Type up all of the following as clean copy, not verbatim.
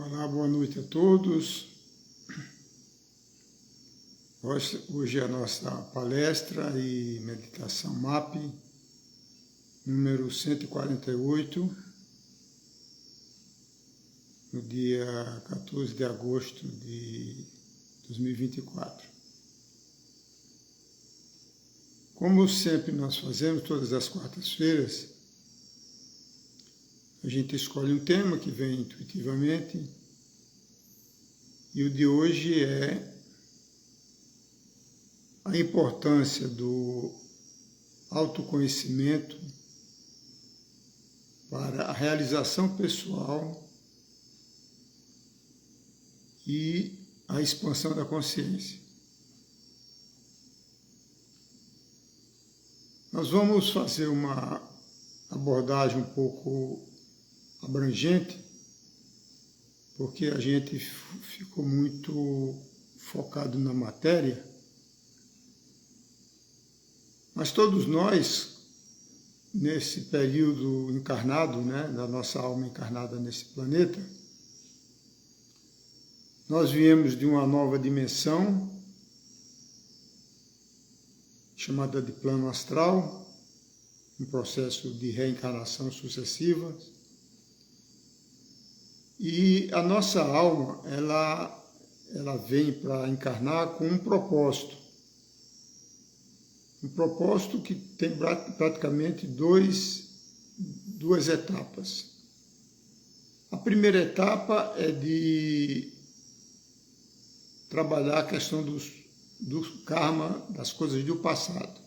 Olá, boa noite a todos. Hoje é a nossa palestra e meditação MAP, número 148, no dia 14 de agosto de 2024. Como sempre nós fazemos, todas as quartas-feiras, a gente escolhe um tema que vem intuitivamente, e o de hoje é a importância do autoconhecimento para a realização pessoal e a expansão da consciência. Nós vamos fazer uma abordagem um pouco abrangente, porque a gente ficou muito focado na matéria, mas todos nós, nesse período encarnado, da nossa alma encarnada nesse planeta, nós viemos de uma nova dimensão, chamada de plano astral, um processo de reencarnação sucessiva. E a nossa alma, ela vem para encarnar com um propósito. Um propósito que tem praticamente duas etapas. A primeira etapa é de trabalhar a questão do karma, das coisas do passado.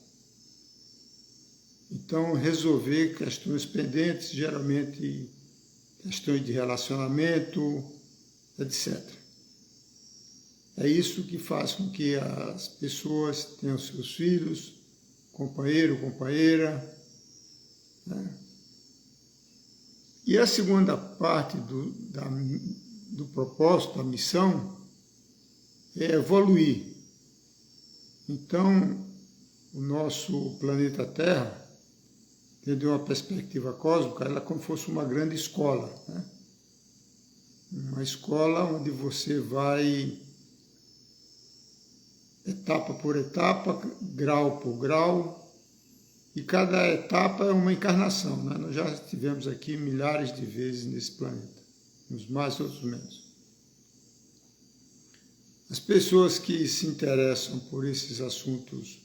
Então, resolver questões pendentes, geralmente questões de relacionamento, etc. É isso que faz com que as pessoas tenham seus filhos, companheiro, companheira. E a segunda parte do propósito, a missão, é evoluir. Então, o nosso planeta Terra, de uma perspectiva cósmica, ela é como se fosse uma grande escola. Uma escola onde você vai etapa por etapa, grau por grau, e cada etapa é uma encarnação. Nós já estivemos aqui milhares de vezes nesse planeta, uns mais, outros menos. As pessoas que se interessam por esses assuntos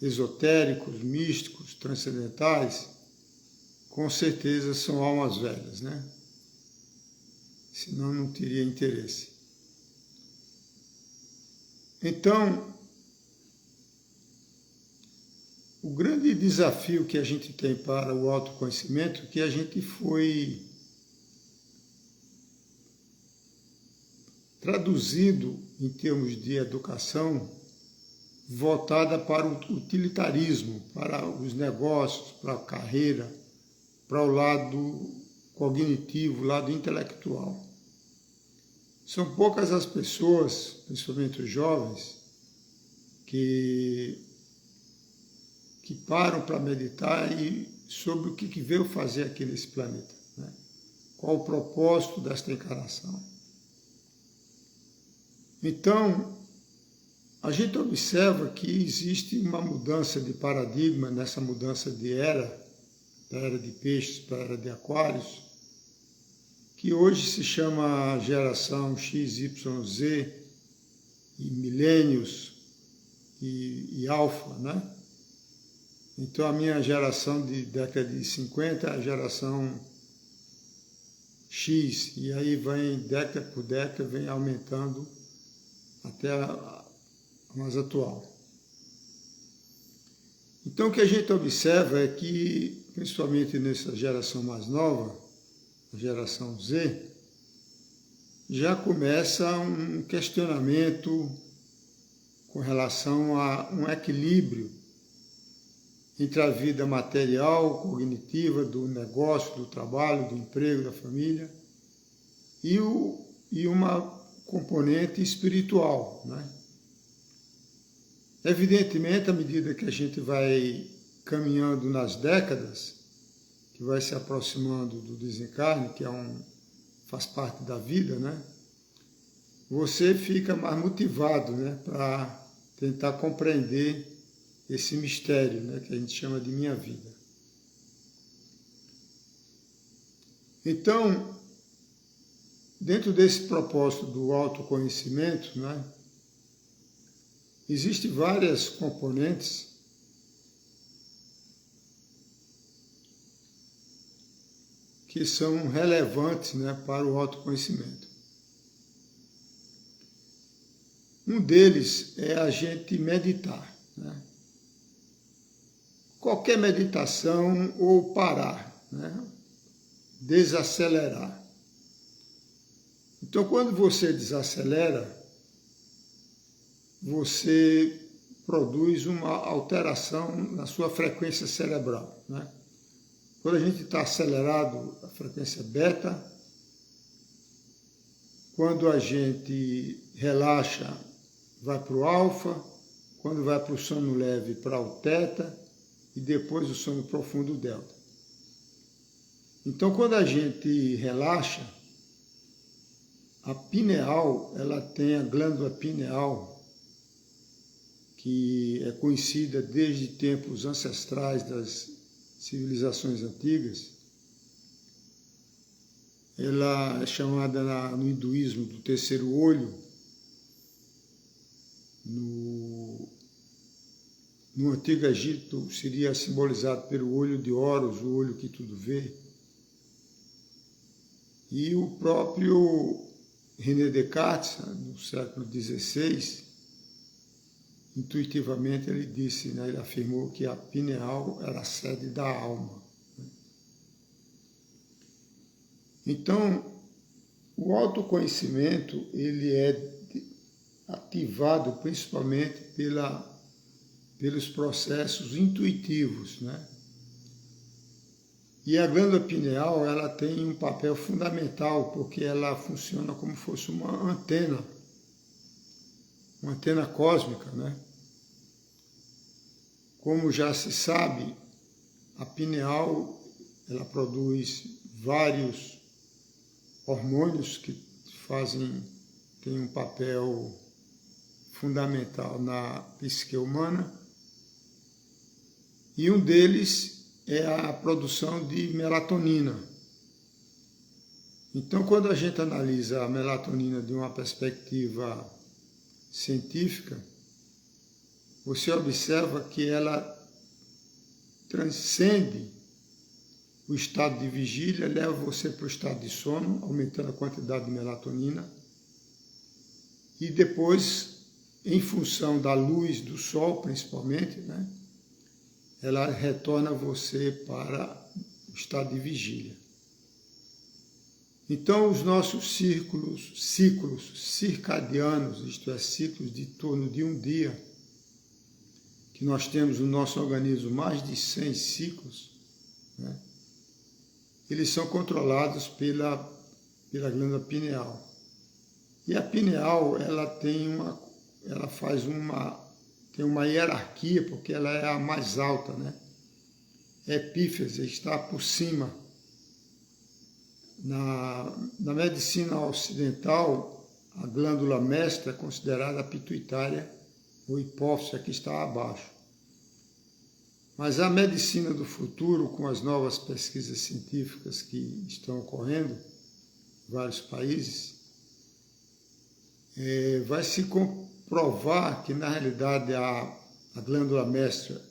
esotéricos, místicos, transcendentais, com certeza são almas velhas, Senão não teria interesse. Então, o grande desafio que a gente tem para o autoconhecimento é que a gente foi traduzido em termos de educação voltada para o utilitarismo, para os negócios, para a carreira, para o lado cognitivo, o lado intelectual. São poucas as pessoas, principalmente os jovens, que param para meditar sobre o que veio fazer aqui nesse planeta. Qual o propósito desta encarnação. Então, a gente observa que existe uma mudança de paradigma nessa mudança de era, da era de peixes para a era de aquários, que hoje se chama geração XYZ e milênios e alfa, Então a minha geração de década de 50 é a geração X, e aí vem década por década, vem aumentando até a mais atual. Então, o que a gente observa é que, principalmente nessa geração mais nova, a geração Z, já começa um questionamento com relação a um equilíbrio entre a vida material, cognitiva, do negócio, do trabalho, do emprego, da família, e uma componente espiritual, Evidentemente, à medida que a gente vai caminhando nas décadas, que vai se aproximando do desencarne, que é um faz parte da vida, né? Você fica mais motivado, né, para tentar compreender esse mistério, né, que a gente chama de minha vida. Então, dentro desse propósito do autoconhecimento, né, existem várias componentes que são relevantes, né, para o autoconhecimento. Um deles é a gente meditar, né? Qualquer meditação ou parar, né? Desacelerar. Então, quando você desacelera, você produz uma alteração na sua frequência cerebral, né? Quando a gente está acelerado, a frequência beta. Quando a gente relaxa, vai para o alfa. Quando vai para o sono leve, para o teta. E depois o sono profundo, o delta. Então, quando a gente relaxa, a pineal, ela tem a glândula pineal, que é conhecida desde tempos ancestrais das civilizações antigas. Ela é chamada no hinduísmo do terceiro olho, no Antigo Egito seria simbolizado pelo olho de Horus, o olho que tudo vê. E o próprio René Descartes, no século XVI, intuitivamente ele disse, né, ele afirmou que a pineal era a sede da alma. Então, o autoconhecimento ele é ativado principalmente pelos processos intuitivos, né? E a glândula pineal ela tem um papel fundamental porque ela funciona como se fosse uma antena cósmica, né? Como já se sabe, a pineal ela produz vários hormônios que têm um papel fundamental na psique humana, e um deles é a produção de melatonina. Então, quando a gente analisa a melatonina de uma perspectiva científica, você observa que ela transcende o estado de vigília, leva você para o estado de sono, aumentando a quantidade de melatonina, e depois, em função da luz do sol, principalmente, né, ela retorna você para o estado de vigília. Então, os nossos ciclos circadianos, isto é, ciclos de torno de um dia, que nós temos no nosso organismo mais de 100 ciclos, né, eles são controlados pela glândula pineal. E a pineal, ela tem uma hierarquia, porque ela é a mais alta, né? É epífise, está por cima. Na medicina ocidental, a glândula mestra é considerada a pituitária ou hipófise, que está abaixo. Mas a medicina do futuro, com as novas pesquisas científicas que estão ocorrendo em vários países, vai se comprovar que, na realidade, a glândula mestra,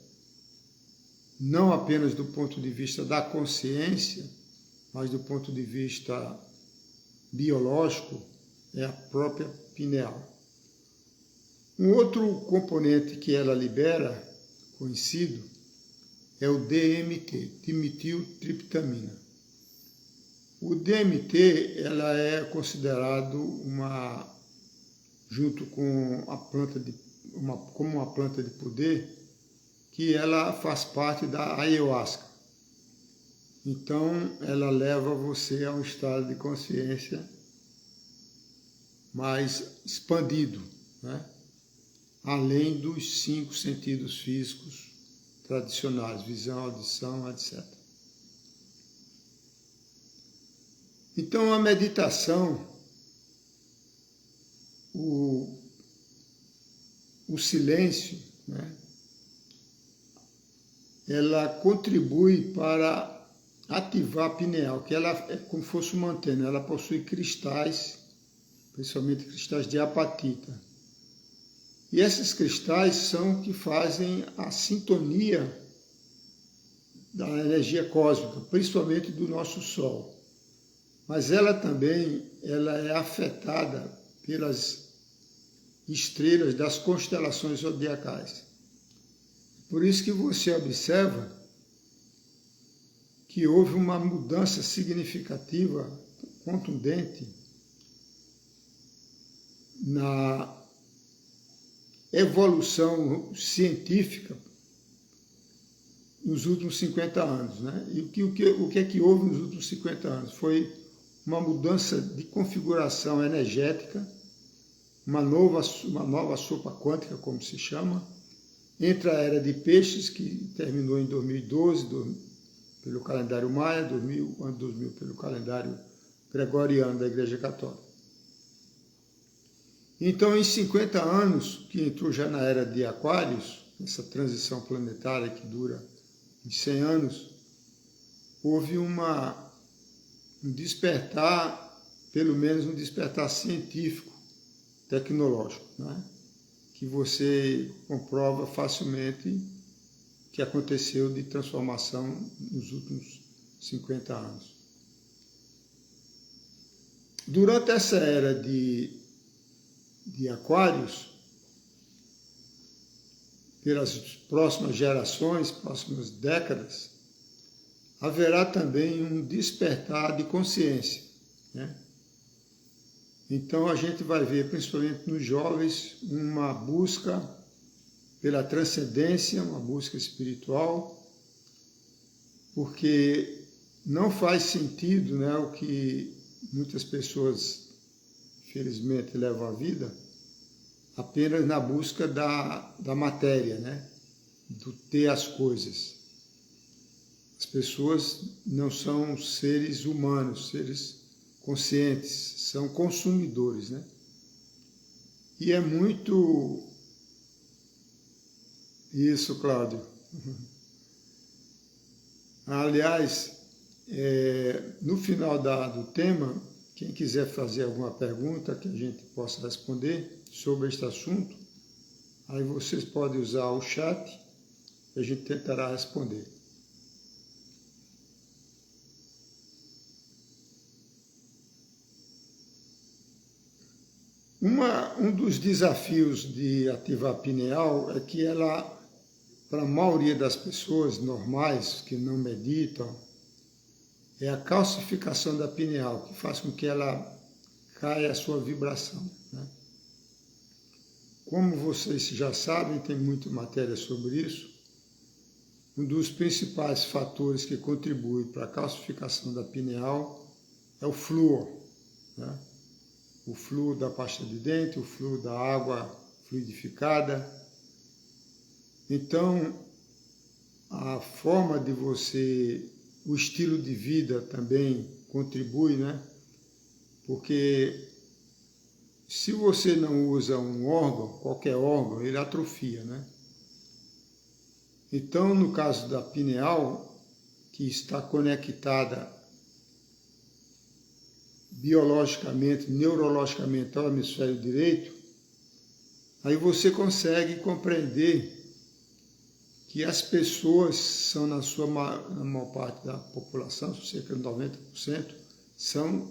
não apenas do ponto de vista da consciência, mas do ponto de vista biológico, é a própria pineal. Um outro componente que ela libera, conhecido, é o DMT, dimetiltriptamina. O DMT ela é considerado junto com como uma planta de poder, que ela faz parte da ayahuasca. Então, ela leva você a um estado de consciência mais expandido, né? Além dos 5 sentidos físicos tradicionais, visão, audição, etc. Então a meditação, o silêncio, né, ela contribui para ativar a pineal, que ela é como se fosse uma antena, ela possui cristais, principalmente cristais de apatita. E esses cristais são que fazem a sintonia da energia cósmica, principalmente do nosso Sol. Mas ela também é afetada pelas estrelas das constelações zodiacais. Por isso que você observa que houve uma mudança significativa, contundente, na evolução científica nos últimos 50 anos. Né? E o que é que houve nos últimos 50 anos? Foi uma mudança de configuração energética, uma nova sopa quântica, como se chama, entre a era de peixes, que terminou em 2012, pelo calendário maia, 2000 pelo calendário gregoriano da Igreja Católica. Então, em 50 anos, que entrou já na era de Aquários, essa transição planetária que dura em 100 anos, houve um despertar, pelo menos um despertar científico, tecnológico, né? Que você comprova facilmente que aconteceu de transformação nos últimos 50 anos. Durante essa era de Aquários, pelas próximas gerações, próximas décadas, haverá também um despertar de consciência, né? Então a gente vai ver, principalmente nos jovens, uma busca pela transcendência, uma busca espiritual, porque não faz sentido, né, o que muitas pessoas, felizmente, levam a vida apenas na busca da matéria, né, do ter as coisas. As pessoas não são seres humanos, seres conscientes, são consumidores, né? E é muito isso, Cláudio. Aliás, no final do tema, quem quiser fazer alguma pergunta que a gente possa responder sobre este assunto, aí vocês podem usar o chat e a gente tentará responder. Um dos desafios de ativar a pineal é que ela, para a maioria das pessoas normais que não meditam, é a calcificação da pineal, que faz com que ela caia a sua vibração, né? Como vocês já sabem, tem muita matéria sobre isso, um dos principais fatores que contribui para a calcificação da pineal é o flúor, né? O flúor da pasta de dente, o flúor da água fluidificada. Então, a forma de o estilo de vida também contribui, né? Porque se você não usa um órgão, qualquer órgão, ele atrofia, né? Então, no caso da pineal, que está conectada biologicamente, neurologicamente ao hemisfério direito, aí você consegue compreender que as pessoas são, na maior parte da população, cerca de 90%, são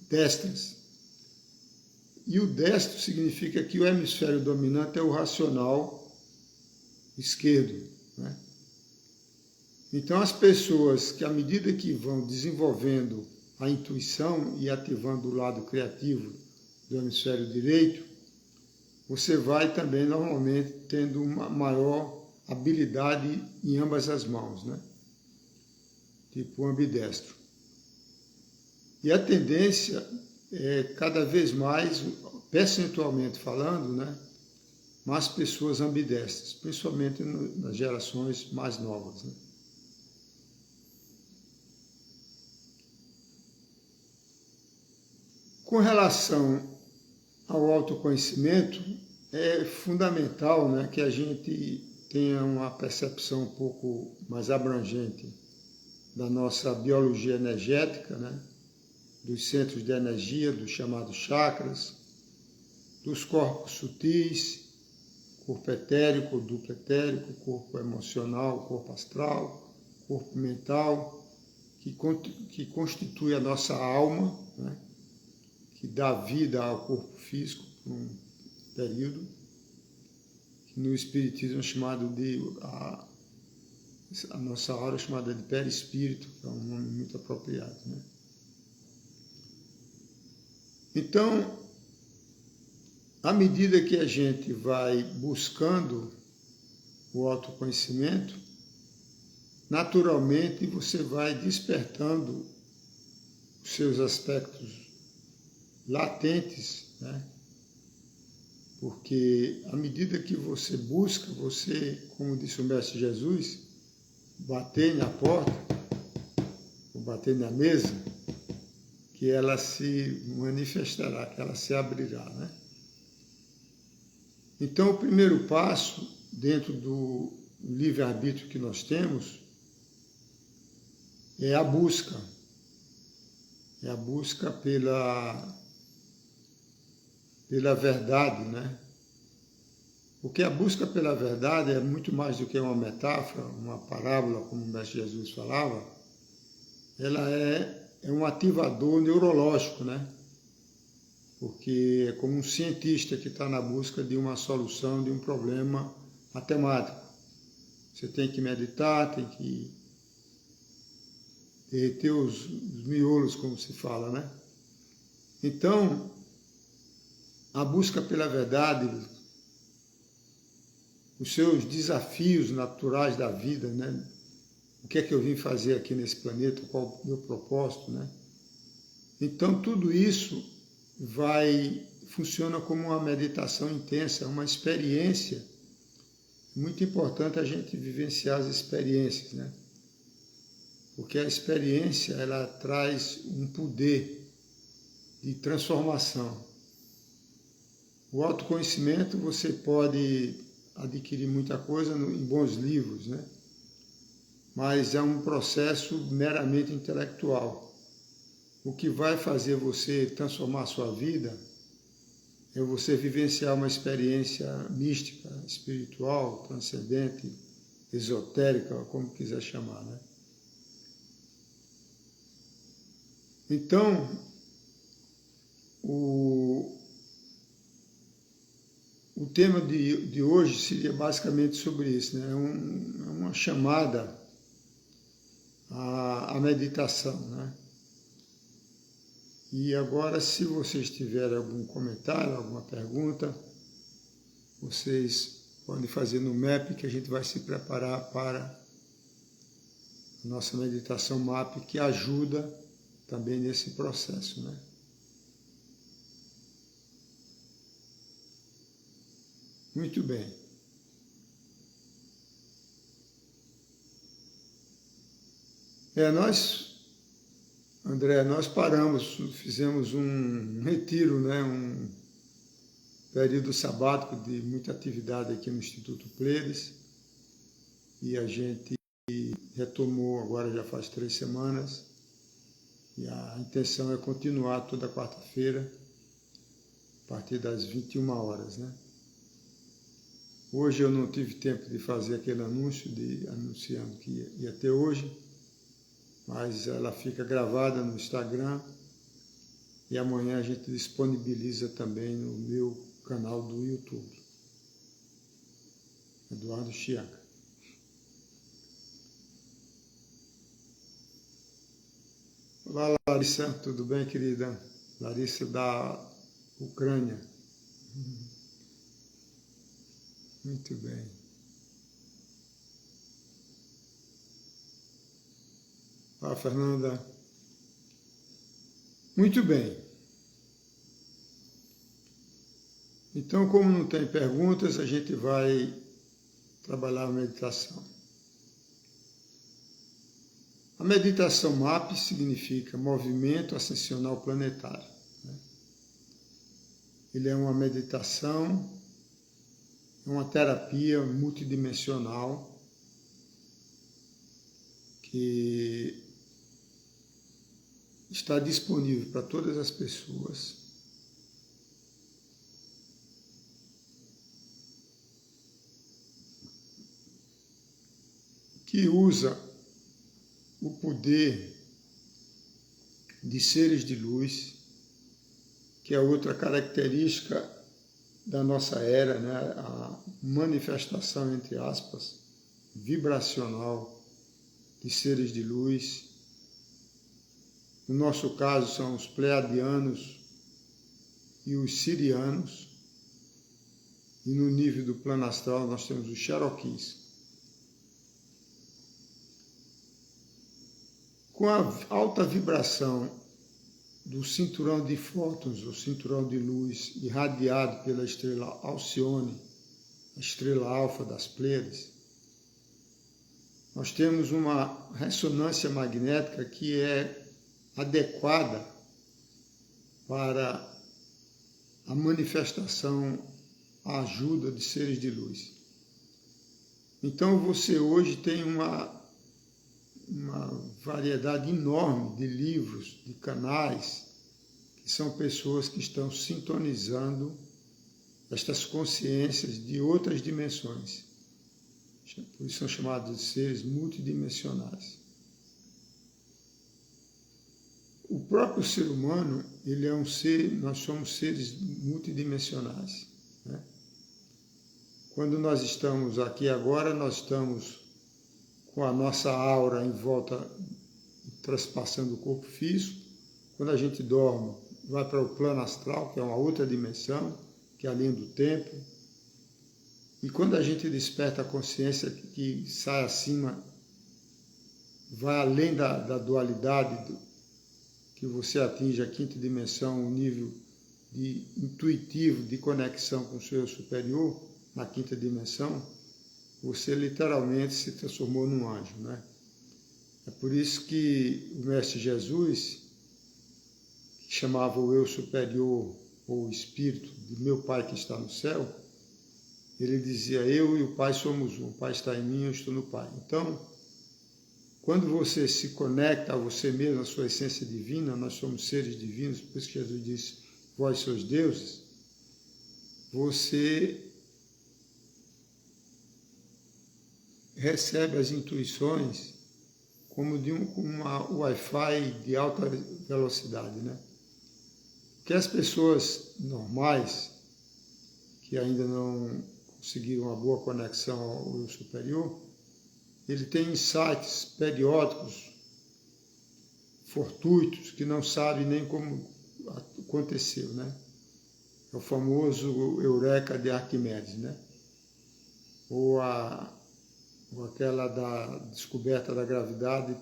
destras. E o destro significa que o hemisfério dominante é o racional esquerdo, né? Então as pessoas que, à medida que vão desenvolvendo a intuição e ativando o lado criativo do hemisfério direito, você vai também normalmente tendo uma maior habilidade em ambas as mãos, né? Tipo ambidestro. E a tendência é cada vez mais, percentualmente falando, né, mais pessoas ambidestras, principalmente nas gerações mais novas, né? Com relação ao autoconhecimento, é fundamental, né, que a gente tenha uma percepção um pouco mais abrangente da nossa biologia energética, né, dos centros de energia, dos chamados chakras, dos corpos sutis, corpo etérico, duplo etérico, corpo emocional, corpo astral, corpo mental, que constitui a nossa alma, né, que dá vida ao corpo físico por um período, que no Espiritismo é chamado de, a nossa aura é chamada de perispírito, que é um nome muito apropriado, né? Então, à medida que a gente vai buscando o autoconhecimento, naturalmente você vai despertando os seus aspectos latentes, né? Porque à medida que você busca, você, como disse o Mestre Jesus, bater na porta, ou bater na mesa, que ela se manifestará, que ela se abrirá, né? Então, o primeiro passo, dentro do livre-arbítrio que nós temos, é a busca. É a busca pela verdade, né? Porque a busca pela verdade é muito mais do que uma metáfora, uma parábola, como o Mestre Jesus falava. Ela é um ativador neurológico, né? Porque é como um cientista que está na busca de uma solução de um problema matemático. Você tem que meditar, tem que derreter os miolos, como se fala, né? Então, a busca pela verdade, os seus desafios naturais da vida, né? O que é que eu vim fazer aqui nesse planeta, qual o meu propósito, né? Então, tudo isso funciona como uma meditação intensa, uma experiência. É muito importante a gente vivenciar as experiências, né? Porque a experiência, ela traz um poder de transformação. O autoconhecimento, você pode adquirir muita coisa em bons livros, né? Mas é um processo meramente intelectual. O que vai fazer você transformar a sua vida é você vivenciar uma experiência mística, espiritual, transcendente, esotérica, como quiser chamar, né? Então, o tema de hoje seria basicamente sobre isso, né? É uma chamada à meditação, né? E agora, se vocês tiverem algum comentário, alguma pergunta, vocês podem fazer no MAP, que a gente vai se preparar para a nossa meditação MAP, que ajuda também nesse processo, né? Muito bem. André, nós paramos, fizemos um retiro, né? Um período sabático de muita atividade aqui no Instituto Pleiades, e a gente retomou agora já faz 3 semanas, e a intenção é continuar toda quarta-feira, a partir das 21 horas, né? Hoje eu não tive tempo de fazer aquele anúncio, anunciando que ia ter hoje, mas ela fica gravada no Instagram, e amanhã a gente disponibiliza também no meu canal do YouTube, Eduardo Chiaca. Olá, Larissa, tudo bem, querida? Larissa da Ucrânia. Muito bem. Olá, Fernanda. Muito bem. Então, como não tem perguntas, a gente vai trabalhar a meditação. A meditação MAP significa Movimento Ascensional Planetário, né? ele é uma meditação, é uma terapia multidimensional que está disponível para todas as pessoas. Que usa o poder de seres de luz, que é outra característica da nossa era, né? A manifestação, entre aspas, vibracional de seres de luz. No nosso caso são os pleiadianos e os sirianos, e no nível do plano astral nós temos os cherokees. Com a alta vibração do cinturão de fótons, o cinturão de luz irradiado pela estrela Alcione, a estrela alfa das Pleiades, nós temos uma ressonância magnética que é adequada para a manifestação, a ajuda de seres de luz. Então você hoje tem uma variedade enorme de livros, de canais, que são pessoas que estão sintonizando estas consciências de outras dimensões. Por isso são chamados de seres multidimensionais. O próprio ser humano, ele é um ser, nós somos seres multidimensionais, né? Quando nós estamos aqui agora, nós estamos com a nossa aura em volta, transpassando o corpo físico. Quando a gente dorme, vai para o plano astral, que é uma outra dimensão, que é a linha do tempo. E quando a gente desperta a consciência que sai acima, vai além da dualidade, que você atinge a quinta dimensão, um nível intuitivo de conexão com o seu eu superior, na quinta dimensão, você literalmente se transformou num anjo, né? É por isso que o Mestre Jesus, que chamava o eu superior, ou o espírito de meu Pai que está no céu, ele dizia, eu e o Pai somos um, o Pai está em mim, eu estou no Pai. Então, quando você se conecta a você mesmo, a sua essência divina, nós somos seres divinos, por isso que Jesus disse, vós sois deuses, você recebe as intuições como de uma Wi-Fi de alta velocidade, né? Que as pessoas normais, que ainda não conseguiram uma boa conexão ao eu superior, ele tem insights periódicos, fortuitos, que não sabe nem como aconteceu, né? É o famoso Eureka de Arquimedes, né? Ou aquela da descoberta da gravidade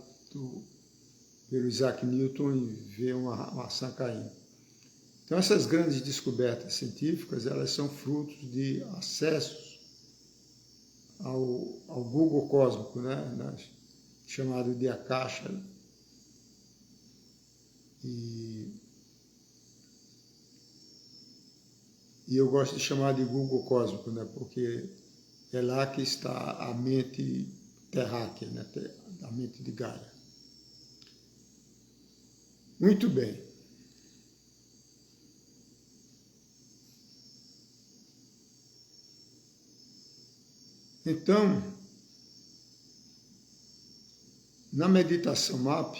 pelo Isaac Newton e ver uma maçã caindo. Então essas grandes descobertas científicas, elas são frutos de acessos ao Google cósmico, né? Chamado de Akasha. E eu gosto de chamar de Google cósmico, né? Porque é lá que está a mente terráquea, né? A mente de Gaia. Muito bem. Então, na meditação MAP,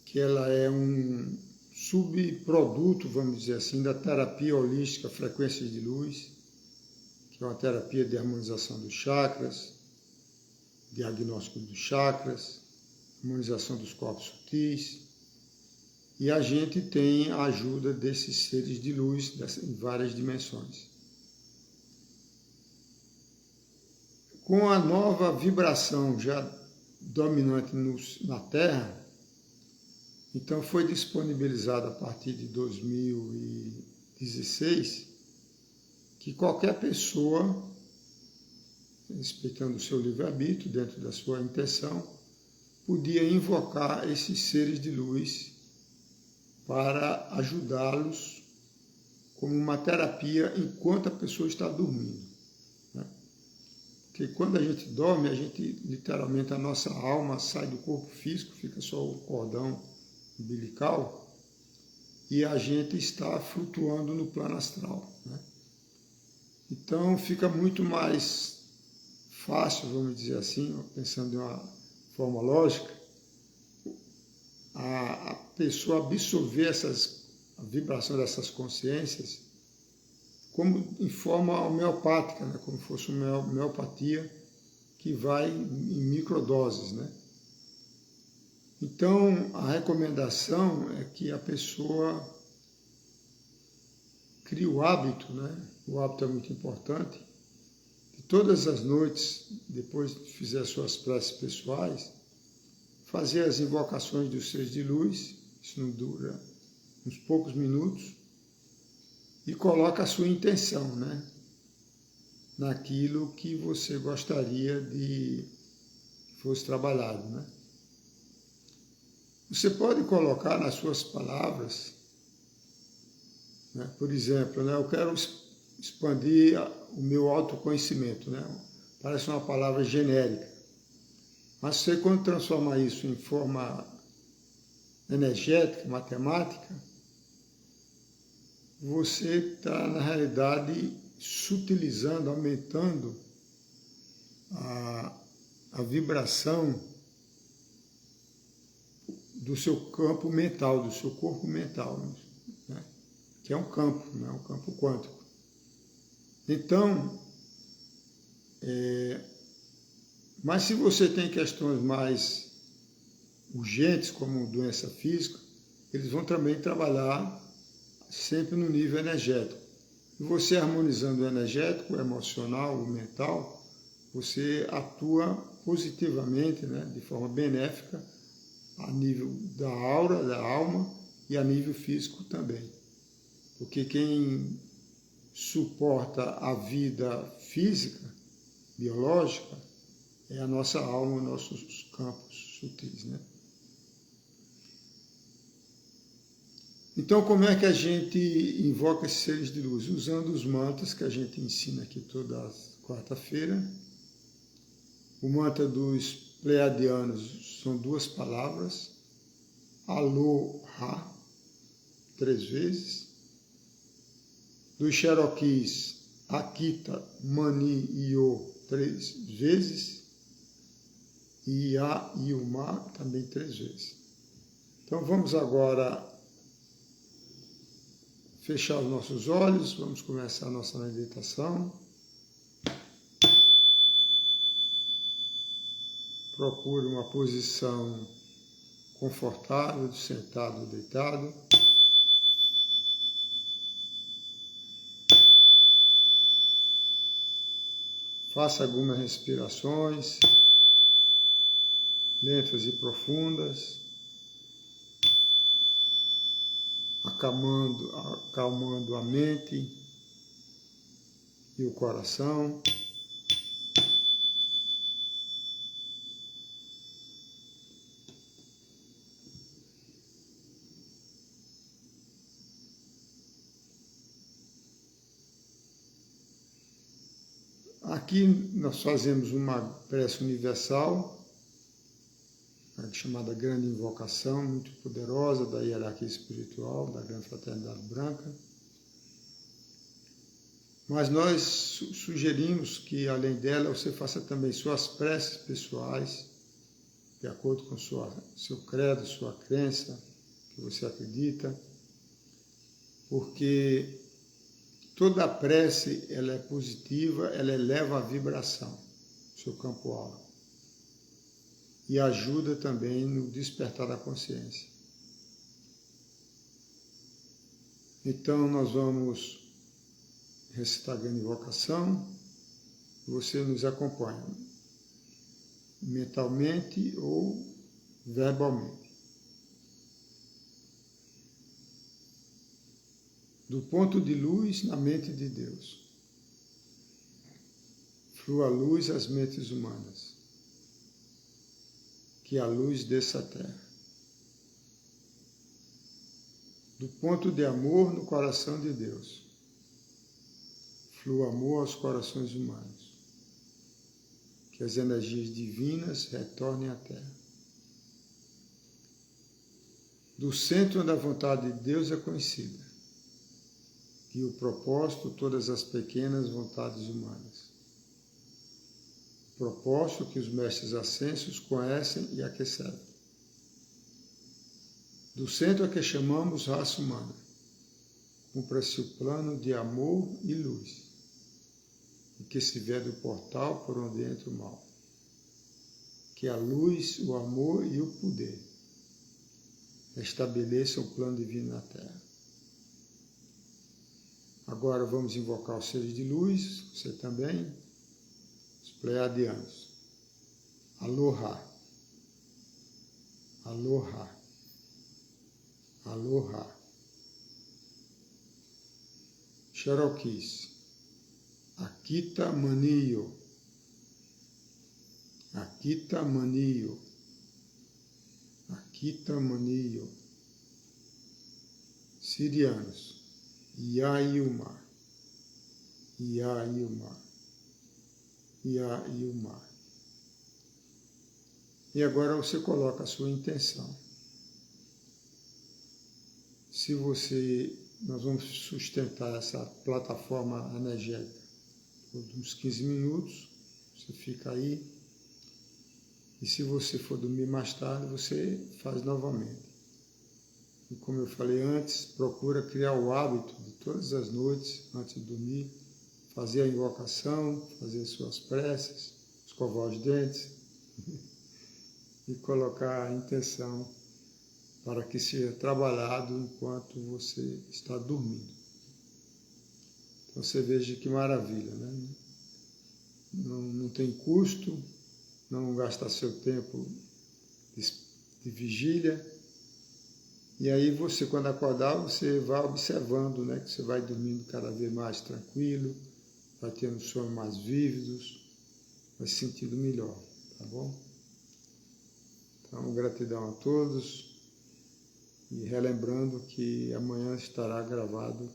que ela é um subproduto, vamos dizer assim, da terapia holística Frequências de Luz, que é uma terapia de harmonização dos chakras, diagnóstico dos chakras, harmonização dos corpos sutis, e a gente tem a ajuda desses seres de luz em várias dimensões. Com a nova vibração já dominante na Terra, então foi disponibilizado a partir de 2016 que qualquer pessoa, respeitando o seu livre-arbítrio, dentro da sua intenção, podia invocar esses seres de luz para ajudá-los como uma terapia enquanto a pessoa está dormindo. Né? Porque quando a gente dorme, a gente, literalmente, a nossa alma sai do corpo físico, fica só o cordão umbilical, e a gente está flutuando no plano astral. Né? Então fica muito mais fácil, vamos dizer assim, pensando de uma forma lógica, a pessoa absorver a vibração dessas consciências como em forma homeopática, né? Como fosse uma homeopatia que vai em microdoses. Né? Então, a recomendação é que a pessoa crie o hábito, né? O hábito é muito importante, de todas as noites, depois de fizer suas preces pessoais, fazer as invocações dos seres de luz, isso não dura uns poucos minutos, e coloca a sua intenção, né? Naquilo que você gostaria de que fosse trabalhado, né? Você pode colocar nas suas palavras, né? Por exemplo, né? Eu quero expandir o meu autoconhecimento, né? Parece uma palavra genérica, mas você, quando transforma isso em forma energética, matemática, você está, na realidade, sutilizando, aumentando a vibração do seu campo mental, do seu corpo mental, né? Que é um campo, né? Um campo quântico. Então, mas se você tem questões mais urgentes, como doença física, eles vão também trabalhar sempre no nível energético. E você harmonizando o energético, o emocional, o mental, você atua positivamente, né, de forma benéfica, a nível da aura, da alma, e a nível físico também. Porque quem suporta a vida física, biológica, é a nossa alma, os nossos campos sutis, né? Então, como é que a gente invoca esses seres de luz? Usando os mantras que a gente ensina aqui toda quarta-feira. O mantra dos pleiadianos são 2 palavras, Aloha, 3 vezes. Dos Cherokees, Akita, Mani, Io, 3 vezes. E Ia e Uma, também 3 vezes. Então vamos agora fechar os nossos olhos, vamos começar a nossa meditação. Procure uma posição confortável, sentado ou deitado. Faça algumas respirações lentas e profundas, acalmando a mente e o coração. Aqui nós fazemos uma prece universal, chamada Grande Invocação, muito poderosa, da hierarquia espiritual, da Grande Fraternidade Branca. Mas nós sugerimos que, além dela, você faça também suas preces pessoais, de acordo com seu credo, sua crença, que você acredita, porque toda prece ela é positiva, ela eleva a vibração do seu campo aura e ajuda também no despertar da consciência. Então nós vamos recitar a grande invocação, você nos acompanha mentalmente ou verbalmente. Do ponto de luz na mente de Deus, flua a luz às mentes humanas, que a luz desça à terra. Do ponto de amor no coração de Deus, flua amor aos corações humanos. Que as energias divinas retornem à Terra. Do centro onde a vontade de Deus é conhecida, e o propósito todas as pequenas vontades humanas. Propósito que os mestres ascensos conhecem e aquecem. Do centro a que chamamos raça humana, cumpra-se o plano de amor e luz, e que se vê do portal por onde entra o mal. Que a luz, o amor e o poder estabeleçam o plano divino na Terra. Agora vamos invocar os seres de luz, você também, os pleiadianos. Aloha, aloha, aloha. Cherokees, Akita Manio, Akita Manio, Akita Manio. Sirianos, Yayuma, Yayuma, Yayuma. E agora você coloca a sua intenção. Se você, nós vamos sustentar essa plataforma energética por uns 15 minutos, você fica aí. E se você for dormir mais tarde, você faz novamente. E como eu falei antes, procura criar o hábito de todas as noites, antes de dormir, fazer a invocação, fazer suas preces, escovar os dentes e colocar a intenção para que seja trabalhado enquanto você está dormindo. Então você veja que maravilha, né? Não tem custo, não gasta seu tempo de vigília. E aí você, quando acordar, você vai observando, né, que você vai dormindo cada vez mais tranquilo, vai tendo sonhos mais vívidos, vai se sentindo melhor, tá bom? Então, gratidão a todos e relembrando que amanhã estará gravado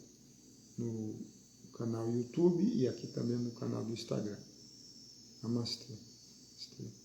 no canal YouTube e aqui também no canal do Instagram. Namastê. Namastê.